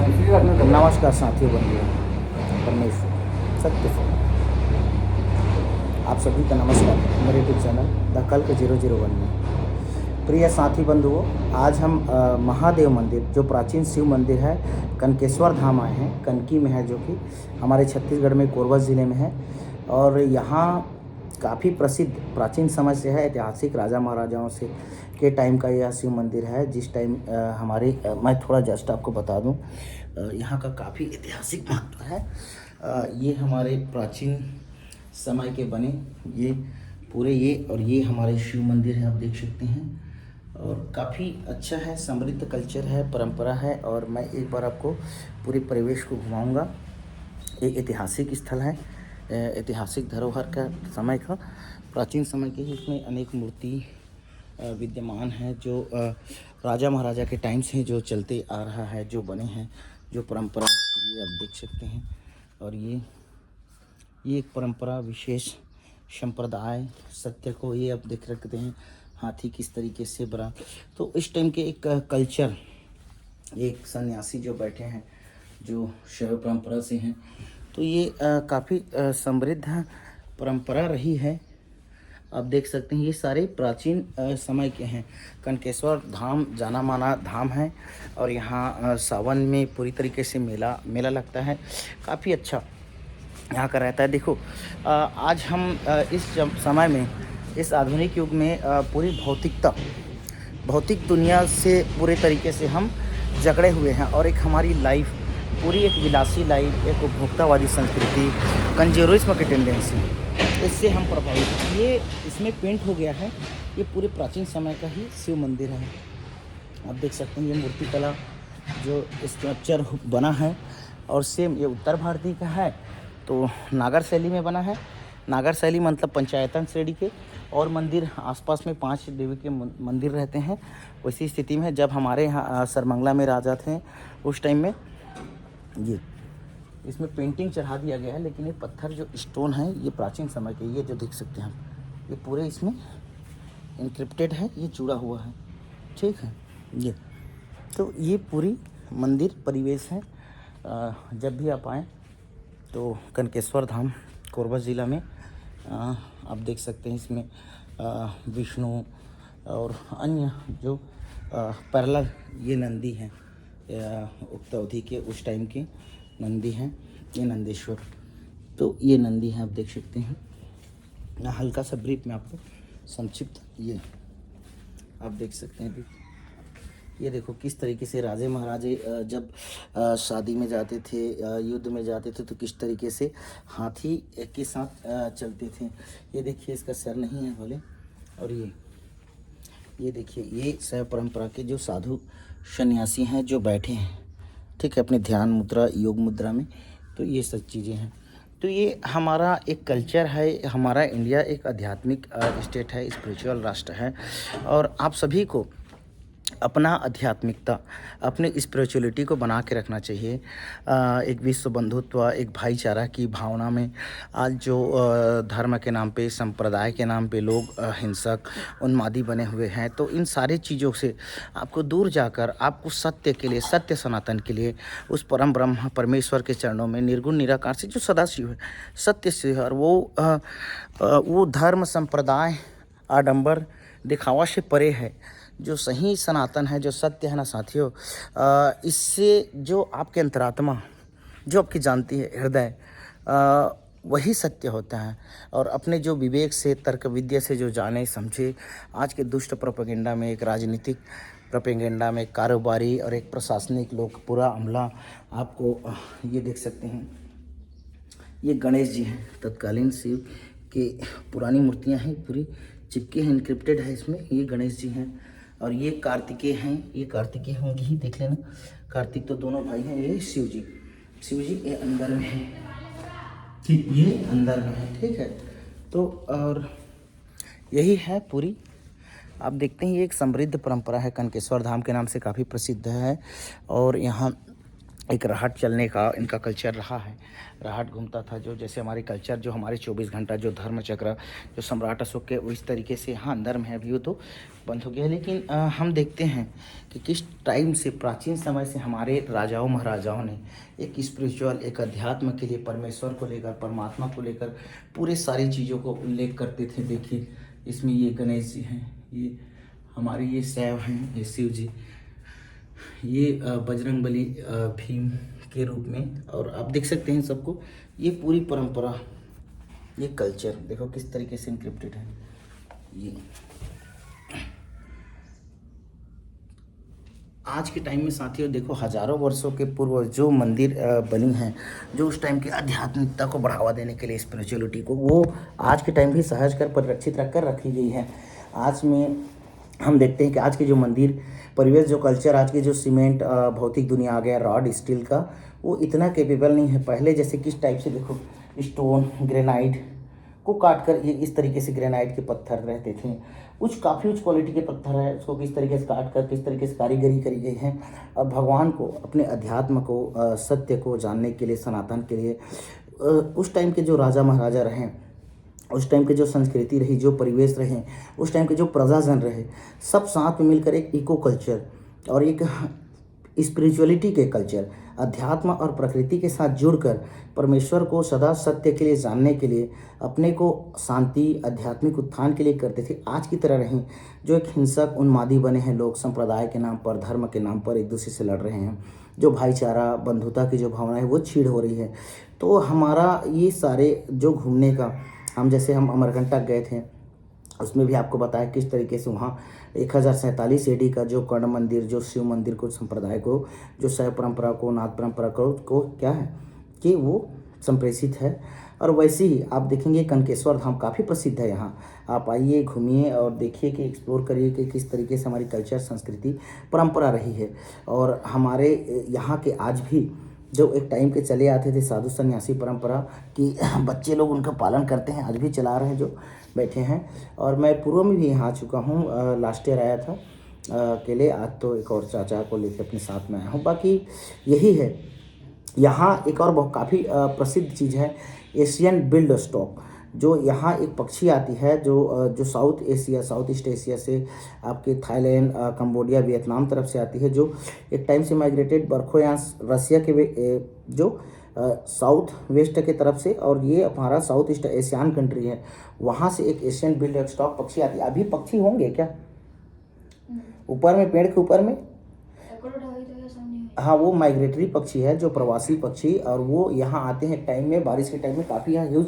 नमस्कार साथियों, बंधुओं, परमेश्वर सत्य से आप सभी का नमस्कार मेरे यूट्यूब चैनल द कल्क 001 में। प्रिय साथी बंधुओं, आज हम महादेव मंदिर, जो प्राचीन शिव मंदिर है, कनकेश्वर धाम आए हैं। कनकी में है, जो कि हमारे छत्तीसगढ़ में कोरबा ज़िले में है। और यहाँ काफ़ी प्रसिद्ध प्राचीन समय से है, ऐतिहासिक राजा महाराजाओं से के टाइम का यह शिव मंदिर है। जिस टाइम मैं थोड़ा जस्ट आपको बता दूं, यहाँ का काफ़ी ऐतिहासिक महत्व है। ये हमारे प्राचीन समय के बने ये पूरे ये हमारे शिव मंदिर है, आप देख सकते हैं। और काफ़ी अच्छा है, समृद्ध कल्चर है, परंपरा है। और मैं एक बार आपको पूरे परिवेश को घुमाऊंगा। एक ऐतिहासिक स्थल है, ऐतिहासिक धरोहर का समय का, प्राचीन समय के ही इसमें अनेक मूर्ति विद्यमान है, जो राजा महाराजा के टाइम से जो चलते आ रहा है, जो बने हैं, जो परंपरा, ये आप देख सकते हैं। और ये एक परंपरा विशेष संप्रदाय सत्य को ये आप देख रखते हैं, हाथी किस तरीके से बना। तो इस टाइम के एक कल्चर, एक सन्यासी जो बैठे हैं, जो शैव परंपरा से हैं, तो ये काफ़ी समृद्ध परंपरा रही है। आप देख सकते हैं ये सारे प्राचीन समय के हैं। कनकेश्वर धाम जाना माना धाम है। और यहाँ सावन में पूरी तरीके से मेला लगता है, काफ़ी अच्छा यहाँ का रहता है। देखो, आज हम इस समय में, इस आधुनिक युग में पूरी भौतिक दुनिया से पूरे तरीके से हम जकड़े हुए हैं। और एक हमारी लाइफ पूरी एक विलासी लाइफ, एक उपभोक्तावादी संस्कृति, कंज्यूमरिज्म की टेंडेंसी, इससे हम प्रभावित। ये इसमें पेंट हो गया है, ये पूरे प्राचीन समय का ही शिव मंदिर है। आप देख सकते हैं ये मूर्ति कला जो स्ट्रक्चर बना है, और सेम ये उत्तर भारतीय का है, तो नागर शैली में बना है। नागर शैली मतलब पंचायतन श्रेणी के, और मंदिर आसपास में 5 देवी के मंदिर रहते हैं। वैसी स्थिति में जब हमारे यहाँ सरमंगला में राजा थे, उस टाइम में ये इसमें पेंटिंग चढ़ा दिया गया है। लेकिन ये पत्थर जो स्टोन है, ये प्राचीन समय के, ये जो देख सकते हैं आप, ये पूरे इसमें इंक्रिप्टेड है, ये जुड़ा हुआ है, ठीक है। ये तो ये पूरी मंदिर परिवेश है। जब भी आप आएँ तो कनकेश्वर धाम कोरबा ज़िला में आप देख सकते हैं, इसमें विष्णु और अन्य जो पैरेलल ये नंदी हैं, उक्त अवधि के उस टाइम के नंदी हैं, ये नंदेश्वर। तो ये नंदी हैं, आप देख सकते हैं। हल्का सा ब्रीफ में आपको संक्षिप्त ये आप देख सकते हैं। ये देखो किस तरीके से राजे महाराजे जब शादी में जाते थे, युद्ध में जाते थे, तो किस तरीके से हाथी के साथ चलते थे। ये देखिए, इसका सर नहीं है भले। और ये देखिए, ये शैव परंपरा के जो साधु सन्यासी हैं, जो बैठे हैं, ठीक है, अपने ध्यान मुद्रा, योग मुद्रा में। तो ये सब चीज़ें हैं। तो ये हमारा एक कल्चर है। हमारा इंडिया एक आध्यात्मिक स्टेट है, स्पिरिचुअल राष्ट्र है। और आप सभी को अपना आध्यात्मिकता, अपने स्पिरिचुअलिटी को बना के रखना चाहिए। एक विश्व बंधुत्व, एक भाईचारा की भावना में आज जो धर्म के नाम पे, संप्रदाय के नाम पे लोग हिंसक, उन्मादी बने हुए हैं, तो इन सारी चीज़ों से आपको दूर जाकर, आपको सत्य के लिए, सत्य सनातन के लिए, उस परम ब्रह्म परमेश्वर के चरणों में, निर्गुण निराकार से जो सदाशिव है, सत्य से है, और वो धर्म, संप्रदाय, आडंबर, दिखावा से परे है। जो सही सनातन है, जो सत्य है ना साथियों, इससे जो आपके अंतरात्मा, जो आपकी जानती है हृदय, वही सत्य होता है। और अपने जो विवेक से, तर्क विद्या से जो जाने समझे, आज के दुष्ट प्रोपेगेंडा में, एक राजनीतिक प्रोपेगेंडा में, कारोबारी और एक प्रशासनिक लोग पूरा अमला आपको ये देख सकते हैं। ये गणेश जी हैं, तत्कालीन शिव के पुरानी मूर्तियां हैं, पूरी चिपकी हैं, इनक्रिप्टेड है इसमें। ये गणेश जी हैं। और ये कार्तिकेय हैं, ये कार्तिकेय होंगे ही, देख लेना, कार्तिक तो दोनों भाई हैं। ये शिव जी ये अंदर में है, ठीक, ये अंदर में है, ठीक है। तो और यही है पूरी, आप देखते हैं, ये एक समृद्ध परंपरा है, कनकेश्वर धाम के नाम से काफ़ी प्रसिद्ध है। और यहाँ एक राहट चलने का इनका कल्चर रहा है। राहट घूमता था जो, जैसे हमारे कल्चर जो हमारे 24 घंटा जो धर्म चक्र जो सम्राट अशोक के इस तरीके से हाँ अंदर में है, अभी वो तो बंद हो गया। लेकिन हम देखते हैं कि किस टाइम से प्राचीन समय से हमारे राजाओं महाराजाओं ने एक स्पिरिचुअल, एक अध्यात्म के लिए परमेश्वर को लेकर, परमात्मा को लेकर पूरे सारी चीज़ों को उल्लेख करते थे। देखिए इसमें ये गणेश जी हैं, ये हमारे ये शैव हैं, ये शिव जी, ये बजरंगबली भीम के रूप में, और आप देख सकते हैं सबको। ये पूरी परंपरा, ये कल्चर देखो किस तरीके से इनक्रिप्टेड है। ये आज के टाइम में साथियों देखो, हजारों वर्षों के पूर्व जो मंदिर बनी हैं, जो उस टाइम की आध्यात्मिकता को बढ़ावा देने के लिए, स्पिरिचुअलिटी को, वो आज के टाइम भी सहज कर परिरक्षित रख कर रखी गई है। आज में हम देखते हैं कि आज के जो मंदिर परिवेश, जो कल्चर, आज के जो सीमेंट भौतिक दुनिया आ गया, रॉड स्टील का, वो इतना कैपेबल नहीं है। पहले जैसे किस टाइप से देखो, स्टोन ग्रेनाइट को काट कर, ये इस तरीके से ग्रेनाइट के पत्थर रहते थे, काफ़ी उच्च क्वालिटी के पत्थर है, उसको किस तरीके से काट कर, किस तरीके से कारीगरी करी गई है। अब भगवान को, अपने अध्यात्म को, सत्य को जानने के लिए, सनातन के लिए, उस टाइम के जो राजा महाराजा रहे, उस टाइम की जो संस्कृति रही, जो परिवेश रहे, उस टाइम के जो प्रजाजन रहे, सब साथ में मिलकर एक इको कल्चर और एक स्पिरिचुअलिटी के कल्चर, अध्यात्म और प्रकृति के साथ जुड़कर परमेश्वर को सदा सत्य के लिए जानने के लिए, अपने को शांति, आध्यात्मिक उत्थान के लिए करते थे। आज की तरह नहीं जो एक हिंसक, उन्मादी बने हैं लोग, संप्रदाय के नाम पर, धर्म के नाम पर एक दूसरे से लड़ रहे हैं, जो भाईचारा, बंधुता की जो भावना है वो छीड़ हो रही है। तो हमारा ये सारे जो घूमने का, हम जैसे हम अमरकंटक गए थे, उसमें भी आपको बताया किस तरीके से वहाँ 1047 AD का जो कर्ण मंदिर, जो शिव मंदिर को, संप्रदाय को, जो शैव परंपरा को, नाथ परंपरा को क्या है कि वो संप्रेषित है। और वैसे ही आप देखेंगे कनकेश्वर धाम काफ़ी प्रसिद्ध है। यहाँ आप आइए, घूमिए और देखिए कि एक्सप्लोर करिए कि किस तरीके से हमारी कल्चर, संस्कृति, परंपरा रही है। और हमारे यहाँ के आज भी जो एक टाइम के चले आते थे साधु सन्यासी परंपरा की, बच्चे लोग उनका पालन करते हैं, आज भी चला रहे हैं जो बैठे हैं। और मैं पूर्व में भी यहाँ आ चुका हूँ, लास्ट ईयर आया था अकेले, आज तो एक और चाचा को लेकर अपने साथ में आया हूँ। बाकी यही है। यहाँ एक और बहुत काफ़ी प्रसिद्ध चीज़ है, एशियन बिल्ड स्टॉक, जो यहाँ एक पक्षी आती है जो साउथ ईस्ट एशिया से, आपके थाईलैंड, कंबोडिया, वियतनाम तरफ से आती है, जो एक टाइम से माइग्रेटेड बरखोयांश रसिया के जो साउथ वेस्ट के तरफ से, और ये हमारा साउथ ईस्ट एशियन कंट्री है, वहाँ से एक एशियन बिल्ड स्टॉक पक्षी आती है। अभी पक्षी होंगे क्या ऊपर में, पेड़ के ऊपर में? हाँ, वो माइग्रेटरी पक्षी है, जो प्रवासी पक्षी, और वो यहाँ आते हैं टाइम में, बारिश के टाइम में। काफ़ी यहाँ ह्यूज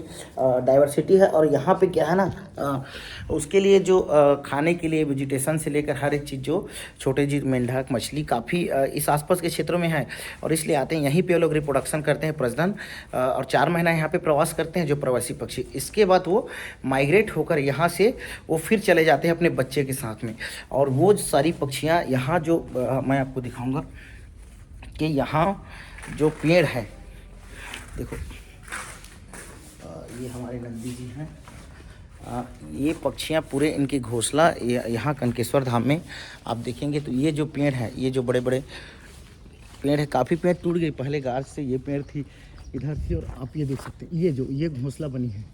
डाइवर्सिटी है। और यहाँ पे क्या है ना, उसके लिए जो खाने के लिए वेजिटेशन से लेकर हर एक चीज़, जो छोटे जीव, मेंढक, मछली काफ़ी इस आसपास के क्षेत्रों में है, और इसलिए आते हैं। यहीं पे वो लोग रिप्रोडक्शन करते हैं, प्रजनन, और 4 महीना यहाँ पे प्रवास करते हैं जो प्रवासी पक्षी। इसके बाद वो माइग्रेट होकर यहाँ से वो फिर चले जाते हैं अपने बच्चे के साथ में। और वो सारी पक्षियाँ यहाँ जो मैं आपको दिखाऊँगा कि यहाँ जो पेड़ है, देखो ये हमारे नंदी जी हैं, ये पक्षियाँ पूरे, इनकी घोंसला यहाँ कनकेश्वर धाम में आप देखेंगे तो ये जो पेड़ है, ये जो बड़े बड़े पेड़ है, काफ़ी पेड़ टूट गए पहले गाज से, ये पेड़ थी इधर थी, और आप ये देख सकते हैं ये घोंसला बनी है,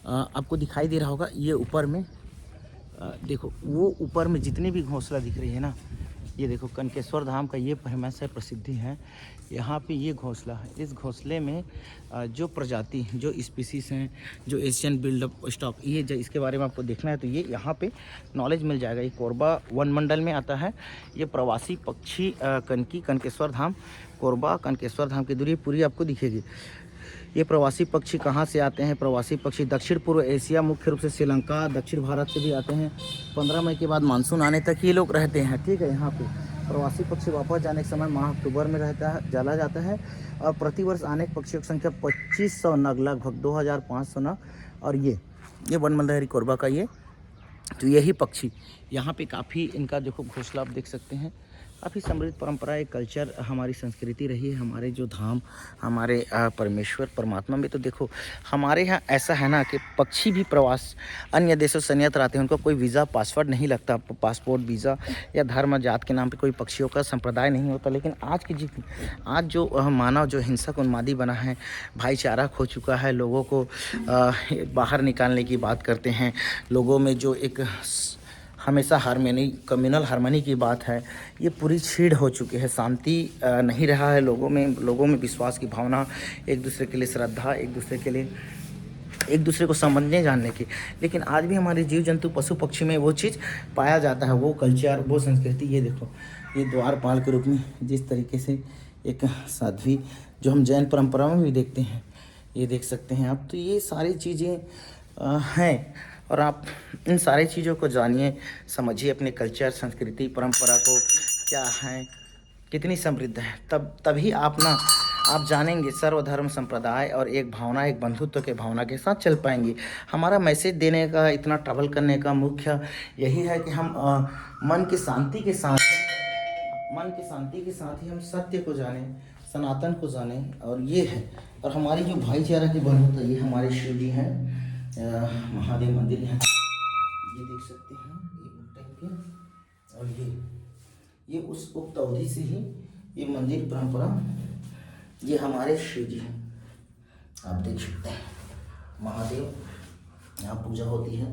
आपको दिखाई दे रहा होगा। ये ऊपर में देखो, वो ऊपर में जितने भी घोंसला दिख रही है ना, ये देखो कनकेश्वर धाम का ये फेमस है, प्रसिद्धि है। यहाँ पे ये घोंसला है, इस घोंसले में जो प्रजाति, जो स्पीसीज़ हैं, जो एशियन बिल्ड स्टॉक, ये इसके बारे में आपको देखना है तो ये यहाँ पे नॉलेज मिल जाएगा। ये कोरबा वन मंडल में आता है। ये प्रवासी पक्षी कनकेश्वर धाम, कोरबा कनकेश्वर धाम की दूरी पूरी आपको दिखेगी। ये प्रवासी पक्षी कहाँ से आते हैं? प्रवासी पक्षी दक्षिण पूर्व एशिया, मुख्य रूप से श्रीलंका, दक्षिण भारत से भी आते हैं। 15 मई के बाद मानसून आने तक ये लोग रहते हैं, ठीक है। यहाँ पे प्रवासी पक्षी वापस जाने के समय माह अक्टूबर में चला जाता है, और प्रतिवर्ष आने पक्षियों की संख्या 2500 नग, लगभग 2500 नग। और ये वन मंडल कोरबा का ये, तो यही पक्षी यहाँ पे काफ़ी, इनका देखो घोंसला आप देख सकते हैं, काफ़ी समृद्ध परंपरा, एक कल्चर, हमारी संस्कृति रही है। हमारे जो धाम, हमारे परमेश्वर परमात्मा में तो देखो हमारे यहाँ ऐसा है ना कि पक्षी भी प्रवास अन्य देशों से अन्यत्र आते हैं, उनको कोई वीज़ा पासवर्ड नहीं लगता, पासपोर्ट वीज़ा या धर्म जात के नाम पे कोई पक्षियों का संप्रदाय नहीं होता। लेकिन आज जो मानव जो हिंसक उन्मादी बना है, भाईचारा खो चुका है, लोगों को बाहर निकालने की बात करते हैं, लोगों में जो एक हमेशा हारमोनी, कम्युनल हारमोनी की बात है, ये पूरी छीड़ हो चुकी है। शांति नहीं रहा है लोगों में विश्वास की भावना, एक दूसरे के लिए श्रद्धा, एक दूसरे को समझने जानने की। लेकिन आज भी हमारे जीव जंतु पशु पक्षी में वो चीज़ पाया जाता है, वो कल्चर, वो संस्कृति। ये देखो, ये द्वारपाल के रूप में जिस तरीके से एक साध्वी, जो हम जैन परंपरा में भी देखते हैं, ये देख सकते हैं आप। तो ये सारी चीज़ें हैं, और आप इन सारी चीज़ों को जानिए, समझिए, अपने कल्चर, संस्कृति, परंपरा को क्या है, कितनी समृद्ध है। तभी आप जानेंगे सर्वधर्म संप्रदाय और एक भावना, एक बंधुत्व के भावना के साथ चल पाएंगे। हमारा मैसेज देने का, इतना ट्रैवल करने का मुख्य यही है कि हम मन की शांति के साथ ही हम सत्य को जानें, सनातन को जानें। और ये है, और हमारी जो भाईचारा की बंधुता, ये हमारे शिव जी हैं, महादेव मंदिर है, ये देख सकते हैं, ये उल्टा के, और ये उस उक्त अवधि से ही ये मंदिर परंपरा, ये हमारे शिव जी हैं, आप देख सकते हैं। महादेव, यहाँ पूजा होती है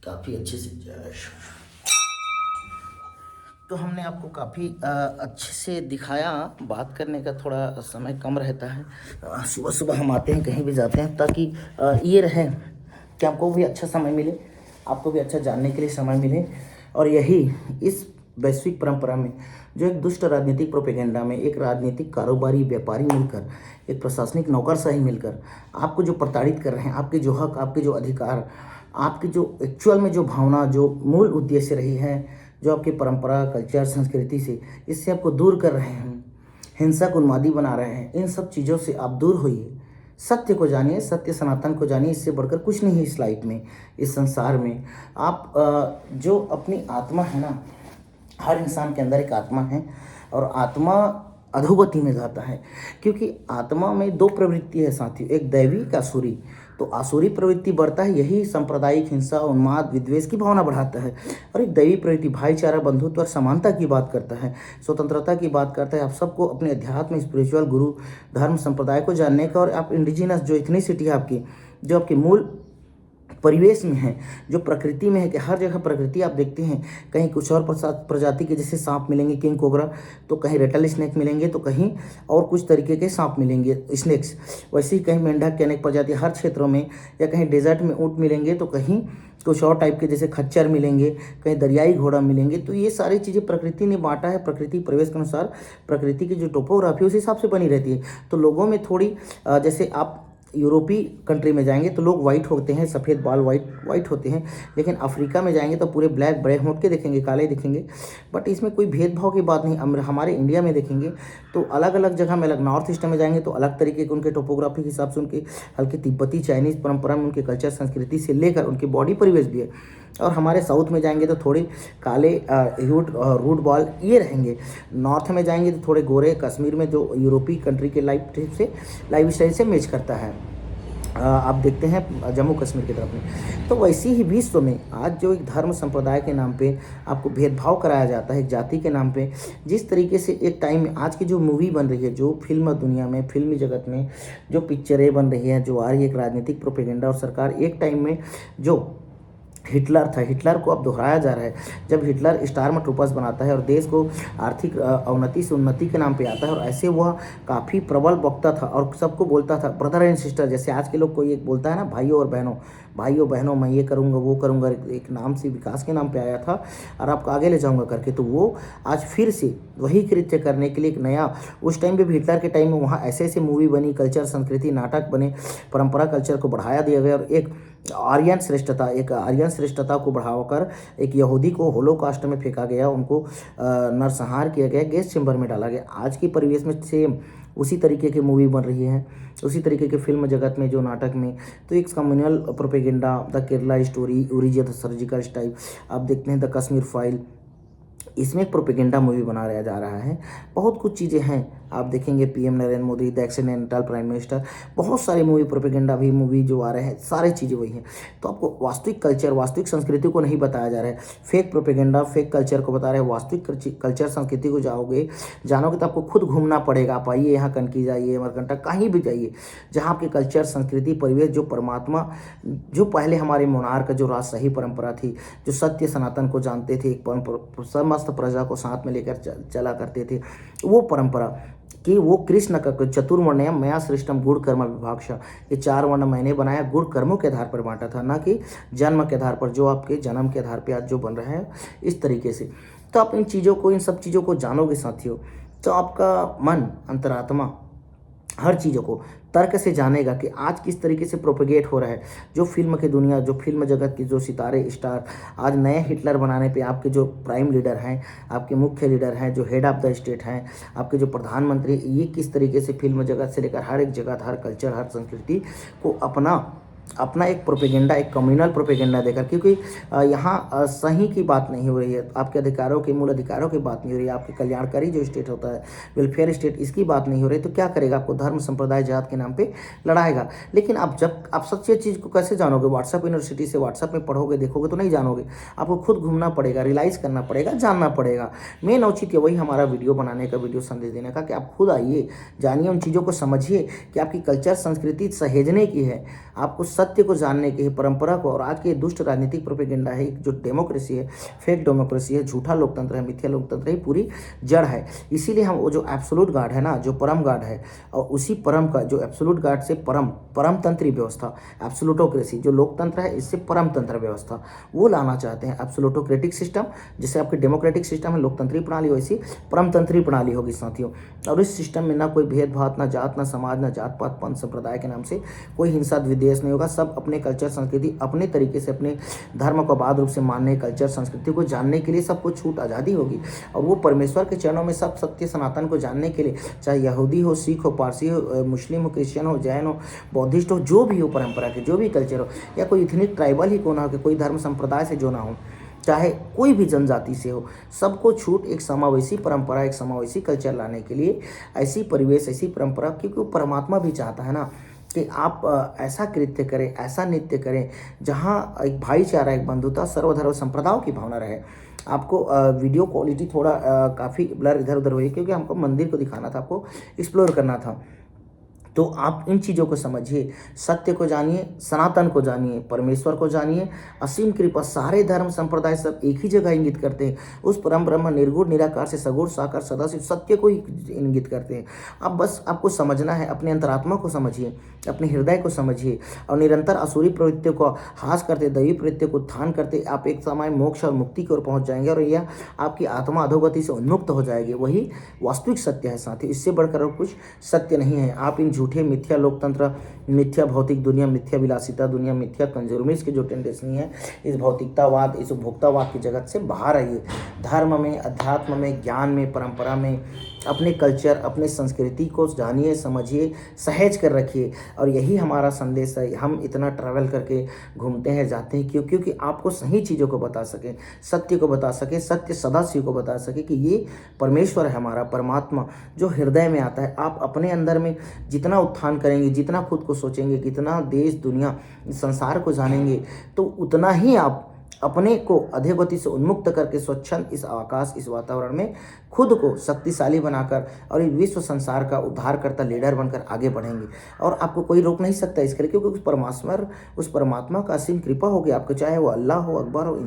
काफ़ी अच्छे से। तो हमने आपको काफ़ी अच्छे से दिखाया। बात करने का थोड़ा समय कम रहता है, सुबह सुबह हम आते हैं, कहीं भी जाते हैं, ताकि ये रहे कि आपको भी अच्छा समय मिले, आपको भी अच्छा जानने के लिए समय मिले। और यही इस वैश्विक परंपरा में, जो एक दुष्ट राजनीतिक प्रोपेगेंडा में एक राजनीतिक कारोबारी व्यापारी मिलकर, एक प्रशासनिक नौकरशाही मिलकर आपको जो प्रताड़ित कर रहे हैं, आपके जो हक, आपके जो अधिकार, आपकी जो एक्चुअल में जो भावना, जो मूल उद्देश्य रही है, जो आपकी परंपरा, कल्चर, संस्कृति से, इससे आपको दूर कर रहे हैं, हिंसक उन्मादी बना रहे हैं, इन सब चीज़ों से आप दूर होइए। सत्य को जानिए, सत्य सनातन को जानिए। इससे बढ़कर कुछ नहीं है इस लाइफ में, इस संसार में। आप जो अपनी आत्मा है ना, हर इंसान के अंदर एक आत्मा है, और आत्मा अधोगति में जाता है, क्योंकि आत्मा में दो प्रवृत्ति है साथियों, एक दैवी, एक आसुरी। तो आसुरी प्रवृत्ति बढ़ता है, यही सांप्रदायिक हिंसा, उन्माद, विद्वेष की भावना बढ़ाता है। और एक दैवी प्रवृत्ति भाईचारा, बंधुत्व और समानता की बात करता है, स्वतंत्रता की बात करता है। आप सबको अपने अध्यात्म, स्पिरिचुअल, गुरु, धर्म, संप्रदाय को जानने का, और आप इंडिजिनस जो इथनिसिटी है आपकी, जो आपकी मूल परिवेश में है, जो प्रकृति में है, कि हर जगह प्रकृति आप देखते हैं, कहीं कुछ और प्रजाति के जैसे सांप मिलेंगे, किंग कोबरा, तो कहीं रेटल स्नेक मिलेंगे, तो कहीं और कुछ तरीके के सांप मिलेंगे, स्नेक्स। वैसे ही कहीं मेंढक के अनेक प्रजाति हर क्षेत्रों में, या कहीं डेजर्ट में ऊँट मिलेंगे, तो कहीं कुछ और टाइप के जैसे खच्चर मिलेंगे, कहीं दरियाई घोड़ा मिलेंगे। तो ये सारी चीज़ें प्रकृति ने बांटा है, प्रकृति परिवेश के अनुसार, प्रकृति की जो टोपोग्राफी उस हिसाब से बनी रहती है। तो लोगों में थोड़ी जैसे आप यूरोपीय कंट्री में जाएंगे तो लोग वाइट होते हैं, सफ़ेद बाल वाइट होते हैं, लेकिन अफ्रीका में जाएंगे तो पूरे ब्लैक, बड़े होंठ के दिखेंगे, काले दिखेंगे। बट इसमें कोई भेदभाव की बात नहीं। हमारे इंडिया में देखेंगे तो अलग अलग जगह में, अलग नॉर्थ ईस्ट में जाएंगे तो अलग तरीके के उनके टोपोग्राफी के हिसाब से, उनके हल्के तिब्बती, चाइनीज़ परंपरा में, उनके कल्चर, संस्कृति से लेकर उनकी बॉडी परिवेश भी है। और हमारे साउथ में जाएंगे तो थोड़े काले, रूट बॉल ये रहेंगे। नॉर्थ में जाएंगे तो थोड़े गोरे, कश्मीर में जो यूरोपीय कंट्री के लाइफ स्टाइल से मैच करता है, आप देखते हैं जम्मू कश्मीर की तरफ में। तो वैसे ही विश्व में आज जो एक धर्म संप्रदाय के नाम पे आपको भेदभाव कराया जाता है, एक जाति के नाम पे, जिस तरीके से एक टाइम में आज की जो मूवी बन रही है, जो फिल्म दुनिया में, फिल्मी जगत में जो पिक्चरें बन रही हैं, जो आ रही है, एक राजनीतिक प्रोपेगेंडा, और सरकार एक टाइम में जो हिटलर था, हिटलर को अब दोहराया जा रहा है। जब हिटलर स्टार ट्रूपर्स बनाता है और देश को आर्थिक अवनति से उन्नति के नाम पे आता है, और ऐसे वह काफ़ी प्रबल वक्ता था और सबको बोलता था ब्रदर एंड सिस्टर, जैसे आज के लोग कोई एक बोलता है ना, भाइयों और बहनों, मैं ये करूँगा, वो करूँगा, एक नाम से, विकास के नाम पे आया था, और आपको आगे ले जाऊँगा करके। तो वो आज फिर से वही कृत्य करने के लिए एक नया, उस टाइम पे भी हिटलर के टाइम में वहाँ ऐसे मूवी बनी, कल्चर, संस्कृति, नाटक बने, परंपरा, कल्चर को बढ़ाया दिया गया, और एक आर्यन श्रेष्ठता को बढ़ाकर एक यहूदी को होलोकास्ट में फेंका गया, उनको नरसंहार किया गया, गैस चेंबर में डाला गया। आज की परिवेश में सेम उसी तरीके की मूवी बन रही है, उसी तरीके के फिल्म जगत में, जो नाटक में। तो एक communal propaganda, the Kerala story, Uri the surgical strike, आप देखते हैं द कश्मीर फाइल, इसमें प्रोपेगेंडा मूवी बनाया जा रहा है। बहुत कुछ चीज़ें हैं, आप देखेंगे PM Narendra Modi, the accidental prime minister, बहुत सारे मूवी प्रोपेगेंडा भी मूवी जो आ रहे हैं, सारी चीज़ें वही हैं। तो आपको वास्तविक कल्चर, वास्तविक संस्कृति को नहीं बताया जा रहा है, फेक प्रोपेगेंडा, फेक कल्चर को बता रहे हैं। वास्तविक कल्चर संस्कृति को जानोगे तो आपको खुद घूमना पड़ेगा। आप आइए यहाँ कनकी जाइए, अमरकंटक, कहीं भी जाइए जहाँ आपके कल्चर, संस्कृति, परिवेश, जो परमात्मा, जो पहले हमारे मोनार्क जो राजशाही परंपरा थी, जो सत्य सनातन को जानते थे, समस्त प्रजा को साथ में लेकर चला करते थे, वो परंपरा कि वो कृष्ण का चतुर्वर्ण्यम मया सृष्टम गुण कर्म विभागश, ये 4 वर्ण मैंने बनाया, गुण कर्मों के आधार पर बांटा था, ना कि जन्म के आधार पर, जो आपके जन्म के आधार पर आज जो बन रहा है इस तरीके से। तो आप इन चीज़ों को, इन सब चीज़ों को जानोगे साथियों, तो आपका मन, अंतरात्मा हर चीज़ों को तर्क से जानेगा कि आज किस तरीके से प्रोपेगेट हो रहा है। जो फिल्म की दुनिया, जो फिल्म जगत की जो सितारे, स्टार आज नए हिटलर बनाने पे आपके जो प्राइम लीडर हैं, आपके मुख्य लीडर हैं, जो हेड ऑफ द स्टेट हैं, आपके जो प्रधानमंत्री, ये किस तरीके से फिल्म जगत से लेकर हर एक जगह, हर कल्चर, हर संस्कृति को अपना एक प्रोपेगेंडा, एक कम्युनल प्रोपेगेंडा देकर, क्योंकि यहाँ सही की बात नहीं हो रही है, आपके अधिकारों के, मूल अधिकारों की बात नहीं हो रही है, आपके कल्याणकारी जो स्टेट होता है, वेलफेयर स्टेट, इसकी बात नहीं हो रही, तो क्या करेगा? आपको धर्म, संप्रदाय, जात के नाम पे लड़ाएगा। लेकिन आप सच्ची चीज़ को कैसे जानोगे? व्हाट्सएप यूनिवर्सिटी से व्हाट्सएप में पढ़ोगे, देखोगे तो नहीं जानोगे, आपको खुद घूमना पड़ेगा, रियलाइज़ करना पड़ेगा, जानना पड़ेगा। मेन औचित्य वही हमारा वीडियो बनाने का, वीडियो संदेश देने का, कि आप खुद आइए, जानिए, उन चीज़ों को समझिए कि आपकी कल्चर, संस्कृति सहेजने की है, आपको सत्य को जानने की है, परंपरा को। और आज के दुष्ट राजनीतिक प्रोपेगेंडा है, जो डेमोक्रेसी है, फेक डेमोक्रेसी है, झूठा लोकतंत्र है, मिथ्या लोकतंत्र ही पूरी जड़ है। इसीलिए हम वो जो एब्सोल्यूट गॉड है ना, जो परम गॉड है, और उसी परम का, जो एब्सोल्यूट गॉड से परम तंत्री व्यवस्था, एब्सोल्यूटोक्रेसी, जो लोकतंत्र है, इससे परम तंत्र व्यवस्था, वो लाना चाहते हैं। एब्सोल्यूटोक्रेटिक सिस्टम, जैसे आपकी डेमोक्रेटिक सिस्टम है, लोकतंत्री प्रणाली, वैसी परम तंत्री प्रणाली होगी साथियों। और इस सिस्टम में ना कोई भेदभाव, ना जात, ना समाज, ना जात पात, पंथ, संप्रदाय के नाम से कोई हिंसा विद्वेष नहीं होगा। सब अपने कल्चर, संस्कृति, अपने तरीके से, अपने धर्म को आबाद रूप से मानने, कल्चर, संस्कृति को जानने के लिए सबको छूट, आज़ादी होगी। और वो परमेश्वर के चरणों में सब सत्य सनातन को जानने के लिए, चाहे यहूदी हो, सिख हो, पारसी हो, मुस्लिम हो, क्रिश्चियन हो, जैन हो, बौद्धिस्ट हो, जो भी हो परंपरा के, जो भी कल्चर हो, या कोई इथनिक ट्राइबल ही क्यों ना हो, कि कोई धर्म संप्रदाय से जो ना हो, चाहे कोई भी जनजाति से हो, सबको छूट, एक समावेशी परंपरा, एक समावेशी कल्चर लाने के लिए, ऐसी परिवेश, ऐसी परंपरा, क्योंकि वो परमात्मा भी चाहता है ना कि आप ऐसा कृत्य करें, ऐसा नृत्य करें जहाँ एक भाईचारा, एक बंधुता, सर्वधर्म संप्रदायों की भावना रहे। आपको वीडियो क्वालिटी थोड़ा काफ़ी ब्लर इधर उधर हुई, क्योंकि हमको मंदिर को दिखाना था, आपको एक्सप्लोर करना था। तो आप इन चीज़ों को समझिए, सत्य को जानिए, सनातन को जानिए, परमेश्वर को जानिए। असीम कृपा, सारे धर्म संप्रदाय सब एक ही जगह इंगित करते हैं, उस परम ब्रह्म निर्गुण निराकार से सगुण साकार सदाशिव सत्य को ही इंगित करते हैं। अब बस आपको समझना है, अपने अंतरात्मा को समझिए, अपने हृदय को समझिए, और निरंतर असुरी प्रवृत्तियों को हास करते, दैवी प्रवृत्तियों को उत्थान करते आप एक समय मोक्ष और मुक्ति की ओर पहुँच जाएंगे, और यह आपकी आत्मा अधोगति से उन्मुक्त हो जाएगी। वही वास्तविक सत्य है साथी, इससे बढ़कर और कुछ सत्य नहीं है। आप इन झूठे मिथ्या लोकतंत्र, मिथ्या भौतिक दुनिया, मिथ्या विलासिता दुनिया, मिथ्या कंज्यूमर्स की जो टेंडेंसी है, इस भौतिकतावाद, इस उपभोक्तावाद की जगत से बाहर आइए। धर्म में, अध्यात्म में, ज्ञान में, परंपरा में, अपने कल्चर, अपने संस्कृति को जानिए, समझिए, सहेज कर रखिए। और यही हमारा संदेश है। हम इतना ट्रैवल करके घूमते हैं, जाते हैं, क्योंकि आपको सही चीज़ों को बता सकें, सत्य को बता सकें, सत्य सदाशिव को बता सके कि ये परमेश्वर है हमारा, परमात्मा जो हृदय में आता है। आप अपने अंदर में जितना उत्थान करेंगे, जितना खुद को सोचेंगे, कितना देश, दुनिया, संसार को जानेंगे, तो उतना ही आप अपने को अधोगति से उन्मुक्त करके स्वच्छंद इस आकाश, इस वातावरण में खुद को शक्तिशाली बनाकर और इस विश्व संसार का उद्धार करता लीडर बनकर आगे बढ़ेंगे। और आपको कोई रोक नहीं सकता इसके लिए, क्योंकि उस परमात्मा का असीम कृपा होगी आपको, चाहे वो अल्लाह हो, अकबर हो,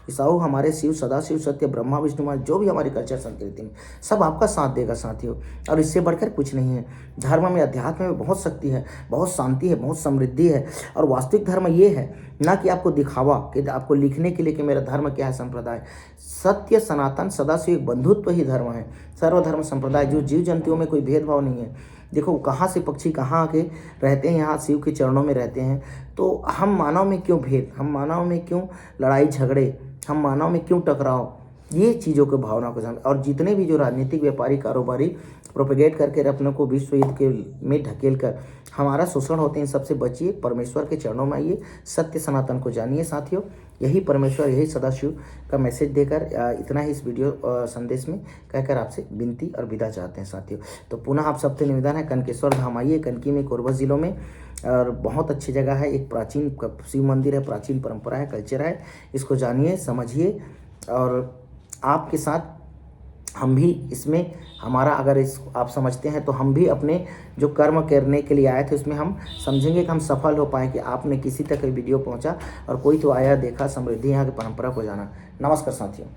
ईसा हो, हमारे शिव, सदाशिव, सत्य, ब्रह्मा, विष्णु, जो भी हमारी कल्चर संस्कृति में, सब आपका साथ देगा साथियों। और इससे बढ़कर कुछ नहीं है। धर्म में, अध्यात्म में बहुत शक्ति है, बहुत शांति है, बहुत समृद्धि है। और वास्तविक धर्म ये है, ना कि आपको दिखावा, कि आपको लिखने के लिए कि मेरा धर्म क्या है, संप्रदाय। सत्य, सनातन, सदाशिव, एक बंधुत्व ही धर्म है। सर्वधर्म संप्रदाय, जो जीव जंतुओं में कोई भेदभाव नहीं है। देखो कहाँ से पक्षी कहाँ आके रहते हैं, यहाँ शिव के चरणों में रहते हैं। तो हम मानव में क्यों भेद, हम मानव में क्यों लड़ाई झगड़े, हम मानव में क्यों टकराव, ये चीज़ों के भावना को जान, और जितने भी जो राजनीतिक व्यापारी कारोबारी प्रोपेगेट करके अपने को विश्व युद्ध के में ढकेल कर हमारा शोषण होते हैं, इन सबसे बचिए, परमेश्वर के चरणों में आइए, सत्य सनातन को जानिए साथियों। यही परमेश्वर, यही सदाशिव का मैसेज देकर इतना ही इस वीडियो संदेश में कहकर आपसे विनती और विदा चाहते हैं साथियों। तो पुनः आप सबसे निवेदन है, कनकेश्वर धाम आइए, कनकी में, कोरबा जिलों में, और बहुत अच्छी जगह है। एक प्राचीन शिव मंदिर है, प्राचीन परंपरा है, कल्चर है, इसको जानिए, समझिए। और आपके साथ हम भी इसमें, हमारा अगर इस आप समझते हैं तो हम भी अपने जो कर्म करने के लिए आए थे उसमें हम समझेंगे कि हम सफल हो पाए, कि आपने किसी तक वीडियो पहुंचा और कोई तो आया, देखा, समृद्धि यहाँ की परंपरा को जाना। नमस्कार साथियों।